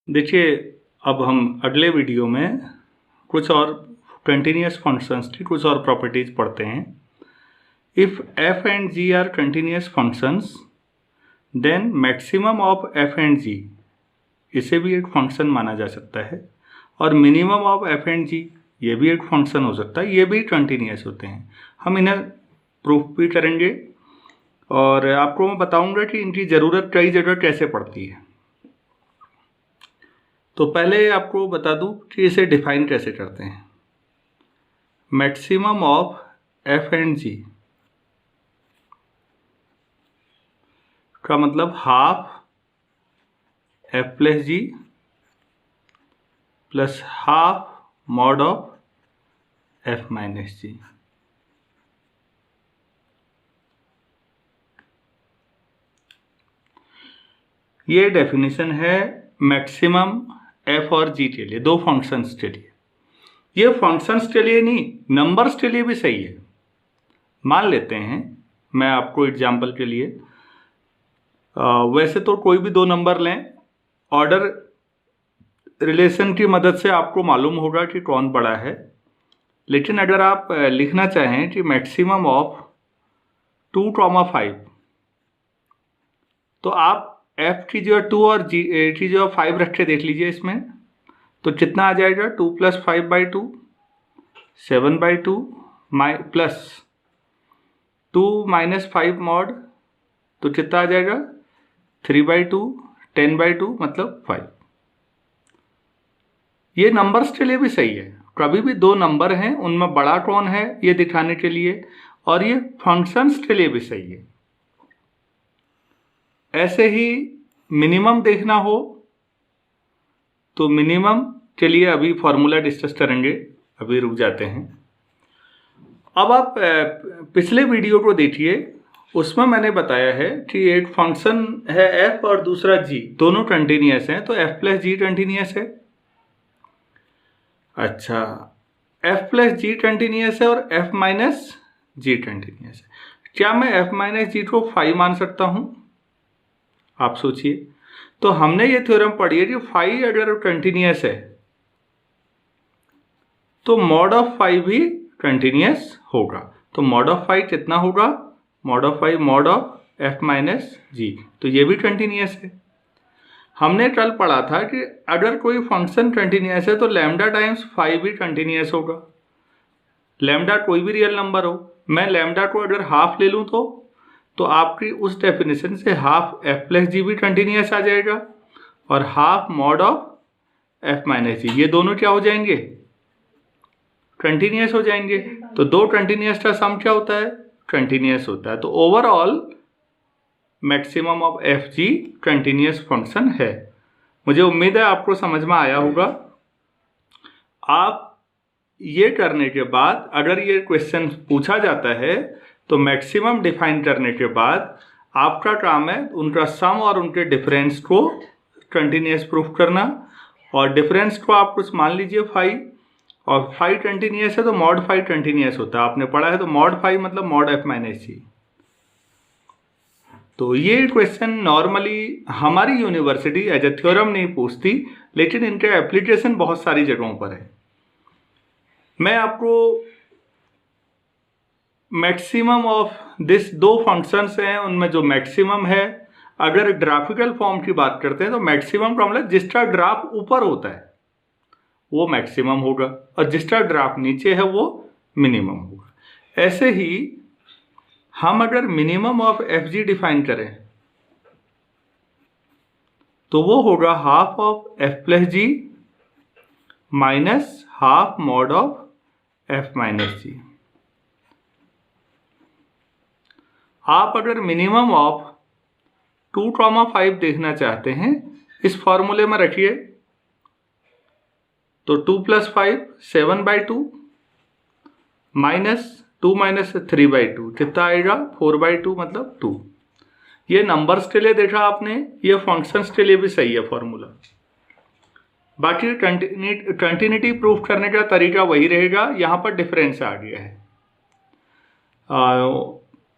देखिए, अब हम अगले वीडियो में कुछ और कंटिन्यूस फंक्शंस की कुछ और प्रॉपर्टीज पढ़ते हैं। If f and g are continuous functions then maximum of f and g, इसे भी एक फंक्शन माना जा सकता है, और minimum of f and g ये भी एक फंक्शन हो सकता है, ये भी कंटिन्यूस होते हैं। हम इन्हें प्रूफ भी करेंगे और आपको मैं बताऊंगा कि इनकी ज़रूरत कई जगह कैसे पड़ती है। तो पहले आपको बता दूं कि इसे डिफाइन कैसे करते हैं। Maximum of f and g का मतलब half f plus g plus half mod of f minus g। ये डेफिनेशन है मैक्सिमम f और g के लिए, दो फंक्शंस के लिए। ये फंक्शंस के लिए नहीं, नंबर्स के लिए भी सही है। मान लेते हैं, मैं आपको एग्जांपल के लिए वैसे तो कोई भी दो नंबर लें, ऑर्डर रिलेशन की मदद से आपको मालूम होगा कि कौन बड़ा है। लेकिन अगर आप लिखना चाहें कि मैक्सिमम ऑफ 2,5, तो आप f की जगह 2 और g की जगह 5 रख के देख लीजिए इसमें, तो कितना आ जाएगा? 2 + 5/2 7/2 प्लस 2 - 5 मॉड, तो कितना आ जाएगा? 3/2 10/2 मतलब 5। ये नंबर्स के लिए भी सही है। कभी भी दो नंबर हैं, उनमें बड़ा कौन है ये दिखाने के लिए, और ये फंक्शंस के लिए भी सही है। ऐसे ही मिनिमम देखना हो तो मिनिमम के लिए अभी फॉर्मूला डिस्कस करेंगे, अभी रुक जाते हैं। अब आप पिछले वीडियो को देखिए, उसमें मैंने बताया है कि एक फंक्शन है f और दूसरा g, दोनों कंटिन्यूस हैं, तो f प्लस g कंटिन्यूस है। अच्छा, f प्लस g कंटिन्यूस है और f माइनस g कंटिन्यूस है। क्या मैं f माइनस g को 5 मान सकता हूं? आप सोचिए। तो हमने ये थ्योरम पढ़ी है कि 5 अगर कंटिन्यूस है तो मॉड ऑफ 5 भी कंटिन्यूस होगा। तो मॉड ऑफ 5 कितना होगा? Mod of 5 mod of f minus g, तो ये भी कंटिन्यूस है। हमने कल पढ़ा था कि अगर कोई फंक्शन कंटिन्यूस है तो लैम्डा टाइम्स 5 भी कंटिन्यूस होगा। लैम्डा कोई भी रियल नंबर हो, मैं लैम्डा को अगर हाफ ले लूँ तो आपकी उस डेफिनेशन से हाफ f प्लस जी भी कंटिन्यूस आ जाएगा, और half mod of f minus G, ये दोनों क्या हो जाएंगे? कंटिन्यूस हो जाएंगे। तो दो कंटिन्यूस का सम क्या होता है? कंटिन्यूस होता है। तो overall maximum of F ji continuous function है। मुझे उम्मीद है आपको समझ में आया होगा। आप ये करने के बाद अगर ये क्वेश्चन पूछा जाता है तो मैक्सिमम डिफाइन करने के बाद आपका काम है उनका सम और उनके डिफरेंस को कंटिन्यूस प्रूफ करना। और डिफरेंस को आप कुछ मान लीजिए 5, और 5 कंटिन्यूस है तो मॉड 5 कंटिन्यूस होता है, आपने पढ़ा है। तो मॉड 5 मतलब मॉड f माइनस जी। तो ये क्वेश्चन नॉर्मली हमारी यूनिवर्सिटी एज ए थ्योरम नहीं पूछती, लेकिन इनके एप्लीकेशन बहुत सारी जगहों पर है। मैं आपको मैक्सिमम ऑफ दिस दो फंक्शंस हैं, उनमें जो मैक्सिमम है, अगर ग्राफिकल फॉर्म की बात करते हैं तो मैक्सिमम का मतलब जिसका ग्राफ ऊपर होता है वो मैक्सिमम होगा, और जिसका ग्राफ नीचे है वो मिनिमम होगा। ऐसे ही हम अगर minimum of F G define करें तो वो होगा half of F plus G minus half mod of F minus G. आप अगर मिनिमम ऑफ 2,5 देखना चाहते हैं, इस फॉर्मूले में रखिए, तो 2 + 5 7/2 माइनस 2 - 3/2 कितना आएगा? 4/2 मतलब 2। ये नंबर्स के लिए देखा आपने, ये फंक्शंस के लिए भी सही है फॉर्मूला। बाकी कंटिन्यूटी प्रूफ करने का तरीका वही रहेगा, यहाँ पर डिफरेंस आ गया है।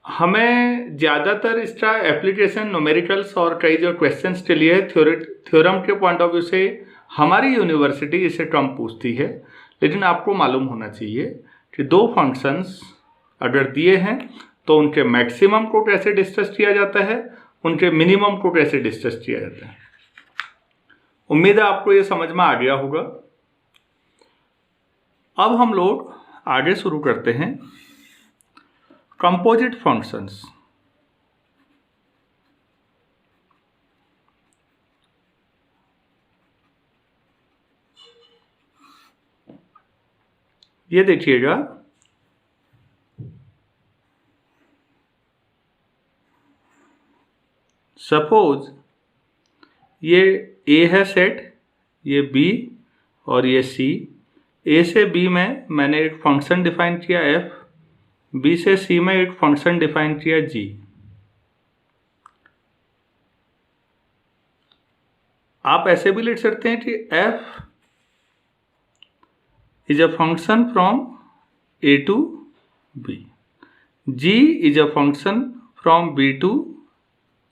हमें ज़्यादातर इसका एप्लीकेशन न्यूमेरिकल्स और कई जो क्वेश्चंस के लिए थ्योरम के पॉइंट ऑफ व्यू से हमारी यूनिवर्सिटी इसे कम पूछती है, लेकिन आपको मालूम होना चाहिए कि दो फंक्शंस अगर दिए हैं तो उनके मैक्सिमम को कैसे डिस्कस किया जाता है, उनके मिनिमम को कैसे डिस्कस किया जाता है। उम्मीद है आपको ये समझ में आ गया होगा। अब हम लोग आगे शुरू करते हैं कंपोजिट फंक्शंस। ये देखिएगा, सपोज ये ए है सेट, ये बी और ये सी। ए से बी में मैंने एक फंक्शन डिफाइन किया एफ, बी से सी में एक फंक्शन डिफाइन किया जी। आप ऐसे भी लिख सकते हैं कि F is a function from A to B, G is a function from B to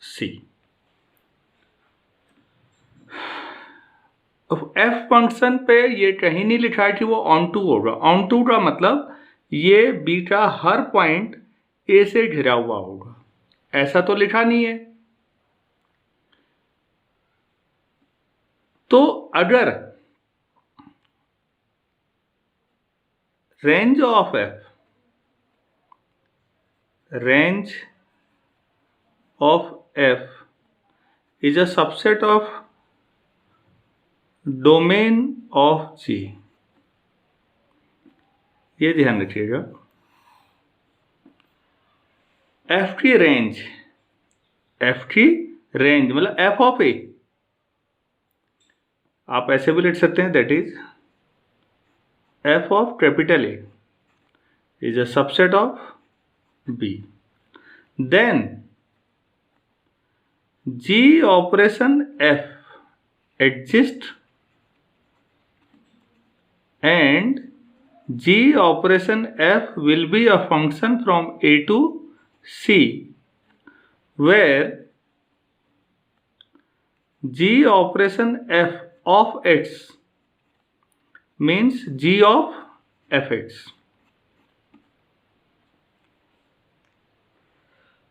C. F function पे ये कहीं नहीं लिखा है कि वो ऑन टू होगा। ऑन टू का मतलब ये बी का हर पॉइंट ए से घिरा हुआ होगा, ऐसा तो लिखा नहीं है। तो अगर range of F, range of F is a subset of domain of G, ये ध्यान रखिएगा। एफ की रेंज, एफ की रेंज मतलब एफ ऑफ ए, आप ऐसे भी लिख सकते हैं, that is F of capital A is a subset of B. Then G operation F exist and G operation F will be a function from A to C where G operation F of X means G of Fx।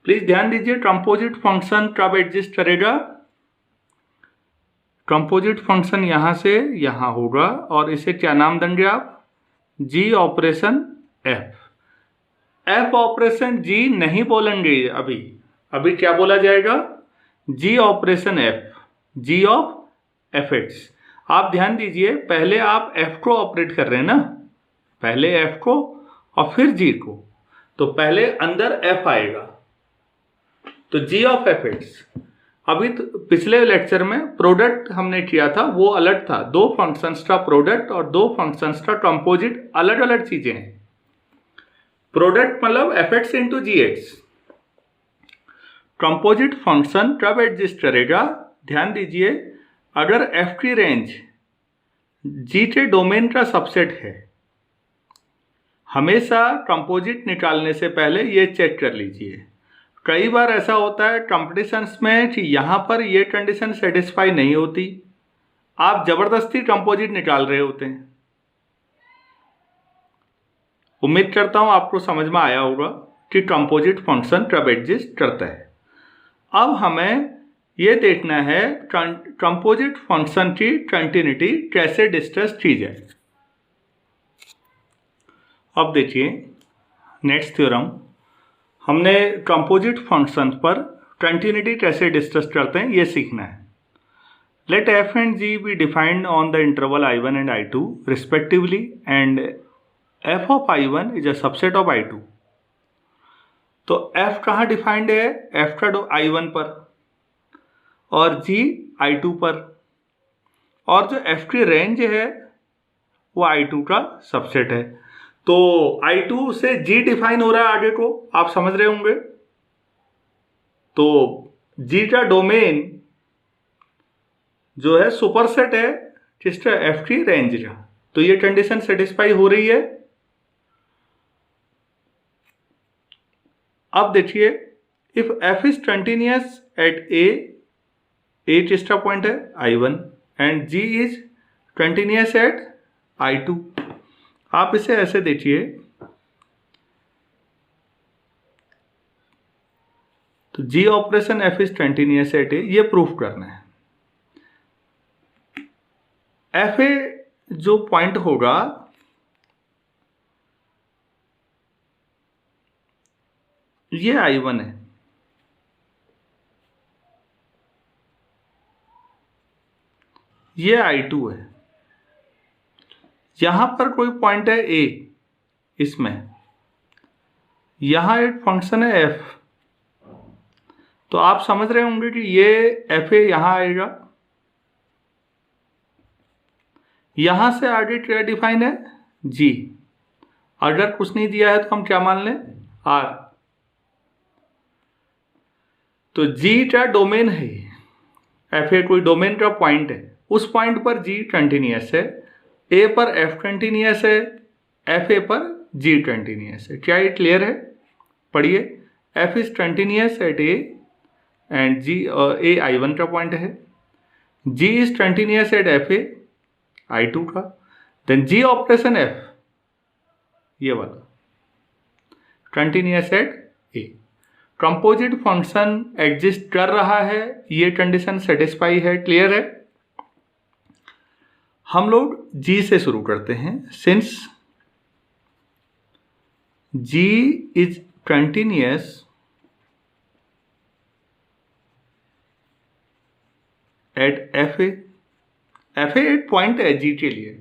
Please ध्यान दीजिए, composite function कब exist करेगा। Composite function यहां से यहां होगा और इसे क्या नाम देंगे आप, G operation F. F operation G नहीं बोलेंगे अभी, अभी क्या बोला जाएगा, G operation F, G of F X. आप ध्यान दीजिए, पहले आप एफ को ऑपरेट कर रहे हैं ना, पहले एफ को और फिर जी को, तो पहले अंदर एफ आएगा, तो जी ऑफ एफ एक्स। अभी तो पिछले लेक्चर में प्रोडक्ट हमने किया था, वो अलग था, दो फंक्शंस का प्रोडक्ट और दो फंक्शंस का कंपोजिट अलग अलग चीजें हैं। प्रोडक्ट मतलब एफ एक्स इंटू जी एक्स। कंपोजिट फंक्शन कब एग्जिस्ट करेगा, ध्यान दीजिए, अगर एफ की रेंज जी के डोमेन का सबसेट है। हमेशा कंपोजिट निकालने से पहले ये चेक कर लीजिए। कई बार ऐसा होता है कंपटीशंस में कि यहाँ पर ये कंडीशन सेटिस्फाई नहीं होती, आप जबरदस्ती कंपोजिट निकाल रहे होते हैं। उम्मीद करता हूँ आपको समझ में आया होगा कि कंपोजिट फंक्शन कब एग्जिस्ट करता है। अब हमें ये देखना है कंपोजिट फंक्शन की कंटिन्यूटी कैसे डिस्कस की जाए। अब देखिए नेक्स्ट थ्योरम, हमने कंपोजिट फंक्शन पर कंटिन्यूटी कैसे डिस्कस करते हैं ये सीखना है। Let F and G be defined on the interval I1 and I2 respectively and F of I1 is a subset of I2। तो एफ कहाँ डिफाइंड है, एफ का I1 पर और जी I2 पर, और जो एफ की रेंज है वो I2 का सबसेट है। तो I2 से G डिफाइन हो रहा है आगे को, आप समझ रहे होंगे। तो G का डोमेन जो है सुपरसेट है किसका, F की रेंज का। तो ये कंडीशन सेटिस्फाई हो रही है। अब देखिए, if F is continuous at A test point है I1 and G is continuous at I2। आप इसे ऐसे देखिए, तो G operation F is continuous at A, ये प्रूफ करना है। एफ ए जो पॉइंट होगा ये I1 है, ये I2 है, यहां पर कोई पॉइंट है ए, इसमें यहां एक फंक्शन है एफ, तो आप समझ रहे होंगे कि ये एफ ए यहां आएगा, यहां से आगे क्या डिफाइन है जी, अगर कुछ नहीं दिया है तो हम क्या मान लें आर, तो जी का डोमेन है, एफ ए कोई डोमेन का पॉइंट है, उस पॉइंट पर जी कंटिन्यूअस है, ए पर एफ कंटिन्यूअस है, एफ ए पर जी कंटिन्यूअस है। क्या ये क्लियर है? पढ़िए, F is continuous at A and G A I1 का पॉइंट है, G is continuous at F A I2 का, देन जी ऑपरेशन एफ ये वाला continuous at A, composite function exist कर रहा है, ये कंडीशन सेटिस्फाई है। क्लियर है? हम लोग जी से शुरू करते हैं। Since G is continuous at F A एक पॉइंट है जी के लिए,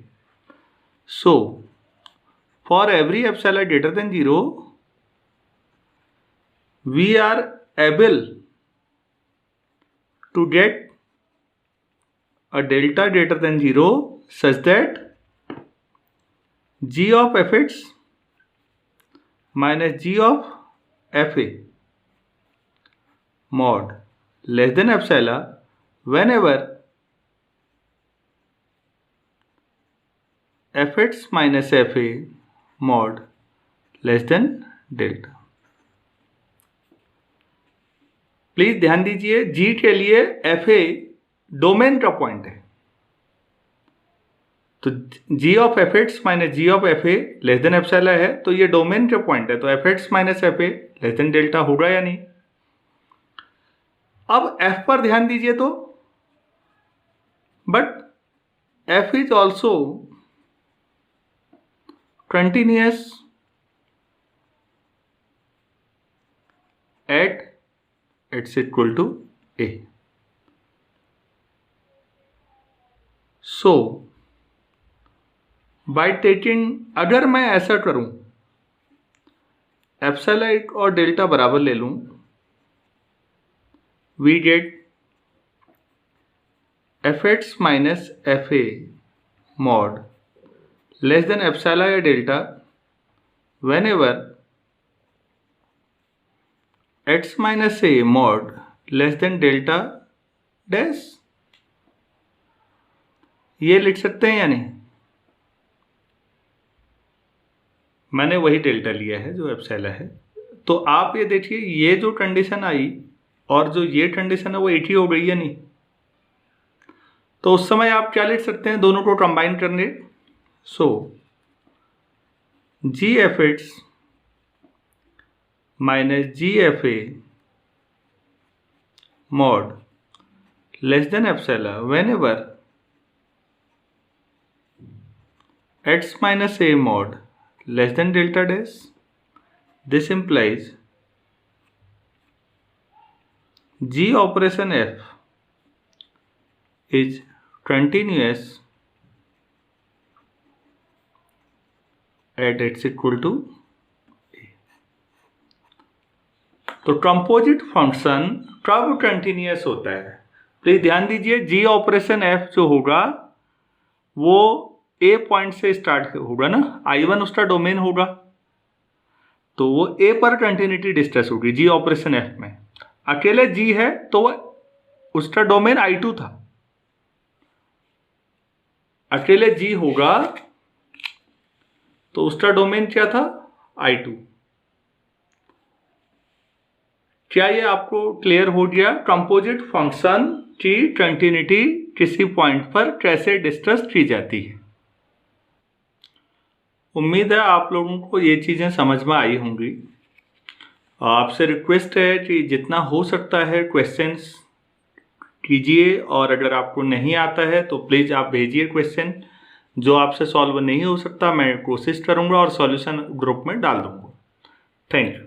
so for every epsilon greater than 0 we are able to get a delta greater than 0 such that g of fx minus g of fa mod less than epsilon whenever fx minus fa mod less than delta। Please ध्यान दीजिए, G के लिए F A domain का point है, तो G of F X minus G of F A less than epsilon है, तो ये डोमेन का पॉइंट है, तो F X minus F A less than delta होगा या नहीं। अब एफ पर ध्यान दीजिए, तो but F is also continuous at it's equal to a, so by taking, अगर मैं ऐसा करूं एप्सिलॉन और डेल्टा बराबर ले लूं, we get fx minus fa mod less than epsilon या delta whenever x minus a mod less than delta dash, ये लिख सकते हैं या नहीं? मैंने वही डेल्टा लिया है जो एप्सिलॉन है, तो आप ये देखिए, ये जो कंडीशन आई और जो ये कंडीशन है वो एक ही हो गई या नहीं? तो उस समय आप क्या लिख सकते हैं दोनों को कंबाइन करने, so G F X minus G F A mod less than epsilon whenever x minus a mod less than delta dash, this implies g operation f is continuous at x equal to a। तो composite function कब continuous होता है? Please ध्यान दीजिए, जी operation F जो होगा वो ए point से स्टार्ट होगा ना, I1 उसका डोमेन होगा, तो वो ए पर कंटिन्यूटी डिस्कस होगी जी ऑपरेशन एफ में। अकेले जी है तो उसका डोमेन I2 था, अकेले जी होगा तो उसका डोमेन क्या था I2। क्या ये आपको क्लियर हो गया? कंपोजिट फंक्शन की कंटिन्यूटी किसी पॉइंट पर कैसे डिस्कस की जाती है? उम्मीद है आप लोगों को ये चीज़ें समझ में आई होंगी। आपसे रिक्वेस्ट है कि जितना हो सकता है क्वेश्चंस कीजिए, और अगर आपको नहीं आता है तो प्लीज़ आप भेजिए क्वेश्चन। जो आपसे सॉल्व नहीं हो सकता मैं कोशिश करूँगा और सॉल्यूशन ग्रुप में डाल दूँगा। Thank you.